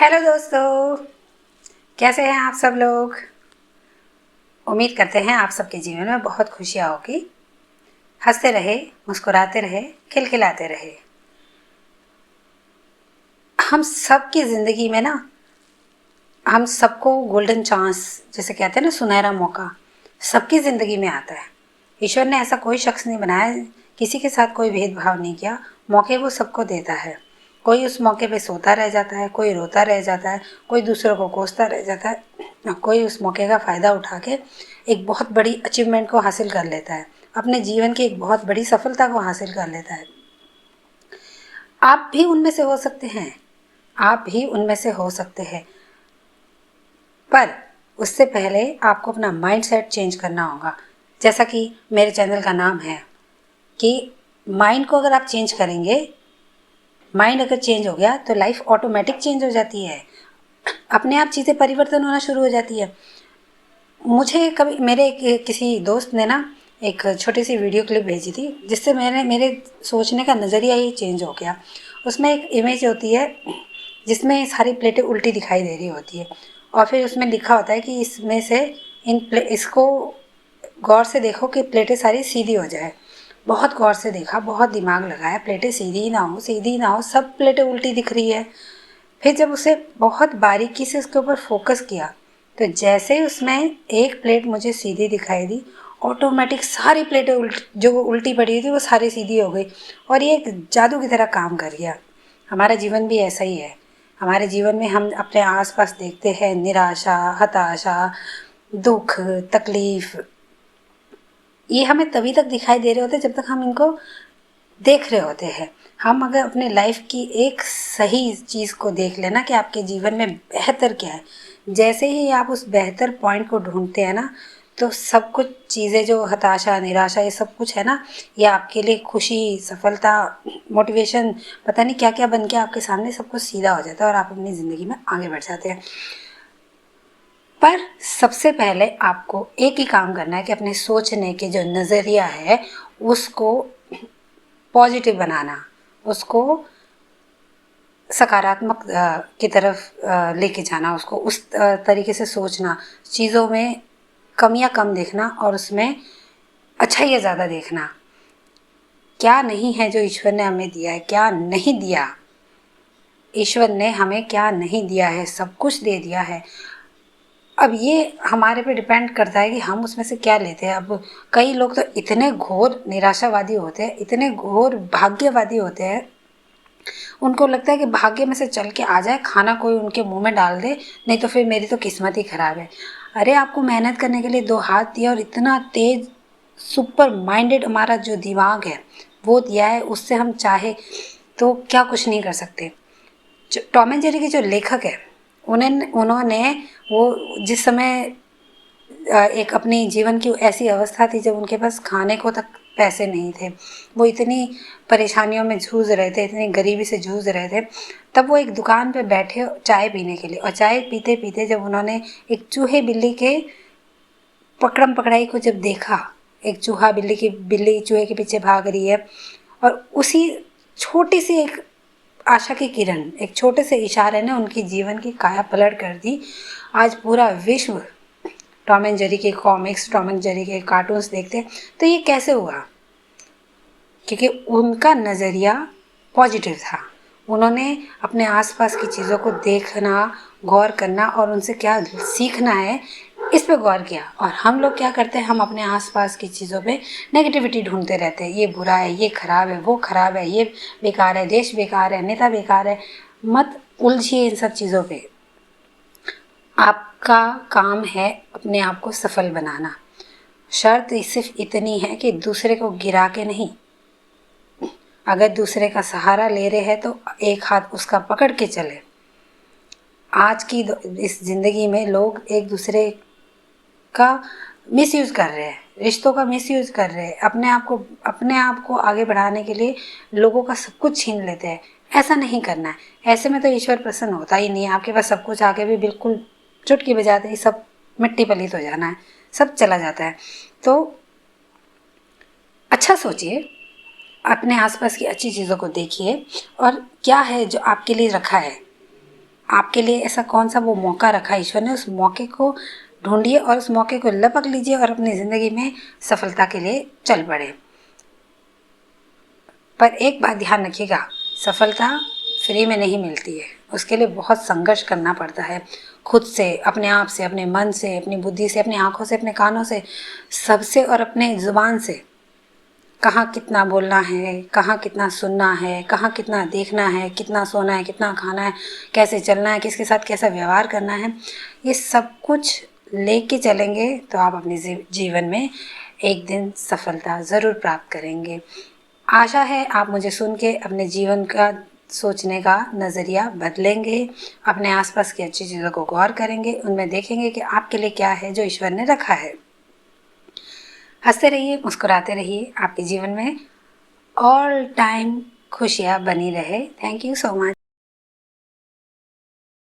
Hello दोस्तों, कैसे हैं आप सब लोग। उम्मीद करते हैं आप सबके जीवन में बहुत खुशियाँ होगी। हंसते रहे, मुस्कुराते रहे, खिलखिलाते रहे। हम सब की ज़िंदगी में ना, हम सबको गोल्डन चांस जैसे कहते हैं ना, सुनहरा मौका सबकी ज़िंदगी में आता है। ईश्वर ने ऐसा कोई शख्स नहीं बनाया, किसी के साथ कोई भेदभाव नहीं किया। मौके वो सबको देता है। कोई उस मौके पे सोता रह जाता है, कोई रोता रह जाता है, कोई दूसरों को कोसता रह जाता है, और कोई उस मौके का फ़ायदा उठा के एक बहुत बड़ी अचीवमेंट को हासिल कर लेता है, अपने जीवन की एक बहुत बड़ी सफलता को हासिल कर लेता है। आप भी उनमें से हो सकते हैं, आप भी उनमें से हो सकते हैं। पर उससे पहले आपको अपना माइंडसेट चेंज करना होगा। जैसा कि मेरे चैनल का नाम है कि माइंड को अगर आप चेंज करेंगे, माइंड अगर चेंज हो गया तो लाइफ ऑटोमेटिक चेंज हो जाती है। अपने आप चीज़ें परिवर्तन होना शुरू हो जाती है। मुझे कभी मेरे किसी दोस्त ने ना एक छोटी सी वीडियो क्लिप भेजी थी, जिससे मेरे सोचने का नज़रिया ही चेंज हो गया। उसमें एक इमेज होती है जिसमें सारी प्लेटें उल्टी दिखाई दे रही होती है, और फिर उसमें लिखा होता है कि इसमें से इसको गौर से देखो कि प्लेटें सारी सीधी हो जाए। बहुत गौर से देखा, बहुत दिमाग लगाया, प्लेटें सीधी ना हो, सीधी ना हो, सब प्लेटें उल्टी दिख रही है। फिर जब उसे बहुत बारीकी से उसके ऊपर फोकस किया, तो जैसे ही उसमें एक प्लेट मुझे सीधी दिखाई दी, ऑटोमेटिक सारी प्लेटें जो उल्टी पड़ी हुई थी वो सारी सीधी हो गई, और ये एक जादू की तरह काम कर गया। हमारा जीवन भी ऐसा ही है। हमारे जीवन में हम अपने आसपास देखते हैं निराशा, हताशा, दुख, तकलीफ। ये हमें तभी तक दिखाई दे रहे होते जब तक हम इनको देख रहे होते हैं। हम अगर अपने लाइफ की एक सही चीज़ को देख लेना कि आपके जीवन में बेहतर क्या है, जैसे ही आप उस बेहतर पॉइंट को ढूंढते हैं ना, तो सब कुछ चीज़ें जो हताशा, निराशा, ये सब कुछ है ना, ये आपके लिए खुशी, सफलता, मोटिवेशन, पता नहीं क्या क्या बन के आपके सामने सब कुछ सीधा हो जाता है और आप अपनी ज़िंदगी में आगे बढ़ जाते हैं। पर सबसे पहले आपको एक ही काम करना है कि अपने सोचने के जो नज़रिया है उसको पॉजिटिव बनाना, उसको सकारात्मक की तरफ लेके जाना, उसको उस तरीके से सोचना, चीज़ों में कमियां कम देखना और उसमें अच्छाइयाँ ज़्यादा देखना। क्या नहीं है जो ईश्वर ने हमें दिया है, क्या नहीं दिया। ईश्वर ने हमें क्या नहीं दिया है, सब कुछ दे दिया है। अब ये हमारे पे डिपेंड करता है कि हम उसमें से क्या लेते हैं। अब कई लोग तो इतने घोर निराशावादी होते हैं, इतने घोर भाग्यवादी होते हैं, उनको लगता है कि भाग्य में से चल के आ जाए, खाना कोई उनके मुंह में डाल दे, नहीं तो फिर मेरी तो किस्मत ही खराब है। अरे आपको मेहनत करने के लिए दो हाथ दिया, और इतना तेज सुपर माइंडेड हमारा जो दिमाग है वो दिया है, उससे हम चाहे तो क्या कुछ नहीं कर सकते। टॉम एंड जेरी के जो लेखक है, उन्होंने वो जिस समय एक अपनी जीवन की ऐसी अवस्था थी जब उनके पास खाने को तक पैसे नहीं थे, वो इतनी परेशानियों में जूझ रहे थे, इतनी गरीबी से जूझ रहे थे, तब वो एक दुकान पे बैठे चाय पीने के लिए, और चाय पीते पीते जब उन्होंने एक चूहे बिल्ली के पकड़म पकड़ाई को जब देखा, एक चूहा बिल्ली चूहे के पीछे भाग रही है, और उसी छोटी सी एक आशा की किरण, एक छोटे से इशारे ने उनकी जीवन की काया पलट कर दी। आज पूरा विश्व टॉम एंड जेरी के कॉमिक्स, टॉम एंड जेरी के कार्टून्स देखते हैं। तो ये कैसे हुआ? क्योंकि उनका नज़रिया पॉजिटिव था। उन्होंने अपने आसपास की चीज़ों को देखना, गौर करना और उनसे क्या सीखना है, इस पे गौर किया। और हम लोग क्या करते हैं, हम अपने आसपास की चीज़ों पे नेगेटिविटी ढूंढते रहते हैं। ये बुरा है, ये खराब है, वो खराब है, ये बेकार है, देश बेकार है, नेता बेकार है। मत उलझिए इन सब चीज़ों पे। आपका काम है अपने आप को सफल बनाना। शर्त सिर्फ इतनी है कि दूसरे को गिरा के नहीं, अगर दूसरे का सहारा ले रहे हैं तो एक हाथ उसका पकड़ के चले। आज की इस ज़िंदगी में लोग एक दूसरे का मिसयूज़ कर रहे हैं, रिश्तों का मिसयूज़ कर रहे हैं, अपने आप को आगे बढ़ाने के लिए लोगों का सब कुछ छीन लेते हैं। ऐसा नहीं करना है। ऐसे में तो ईश्वर प्रसन्न होता ही नहीं है। आपके पास सब कुछ आके भी बिल्कुल चुटकी बजाते ही सब मिट्टी पलीत हो जाना है, सब चला जाता है। तो अच्छा सोचिए, अपने आसपास की अच्छी चीज़ों को देखिए, और क्या है जो आपके लिए रखा है। आपके लिए ऐसा कौन सा वो मौका रखा है ईश्वर ने, उस मौके को ढूंढिए और उस मौके को लपक लीजिए और अपनी ज़िंदगी में सफलता के लिए चल पड़े। पर एक बात ध्यान रखिएगा, सफलता फ्री में नहीं मिलती है, उसके लिए बहुत संघर्ष करना पड़ता है, खुद से, अपने आप से, अपने मन से, अपनी बुद्धि से, अपनी आँखों से, अपने कानों से, सबसे, और अपने ज़ुबान से। कहाँ कितना बोलना है, कहाँ कितना सुनना है, कहाँ कितना देखना है, कितना सोना है, कितना खाना है, कैसे चलना है, किसके साथ कैसा व्यवहार करना है, ये सब कुछ लेके चलेंगे तो आप अपने जीवन में एक दिन सफलता ज़रूर प्राप्त करेंगे। आशा है आप मुझे सुन के अपने जीवन का सोचने का नज़रिया बदलेंगे, अपने आसपास की अच्छी चीज़ों को गौर करेंगे, उनमें देखेंगे कि आपके लिए क्या है जो ईश्वर ने रखा है। हंसते रहिए, मुस्कुराते रहिए, आपके जीवन में ऑल टाइम खुशियाँ बनी रहे। Thank you so much.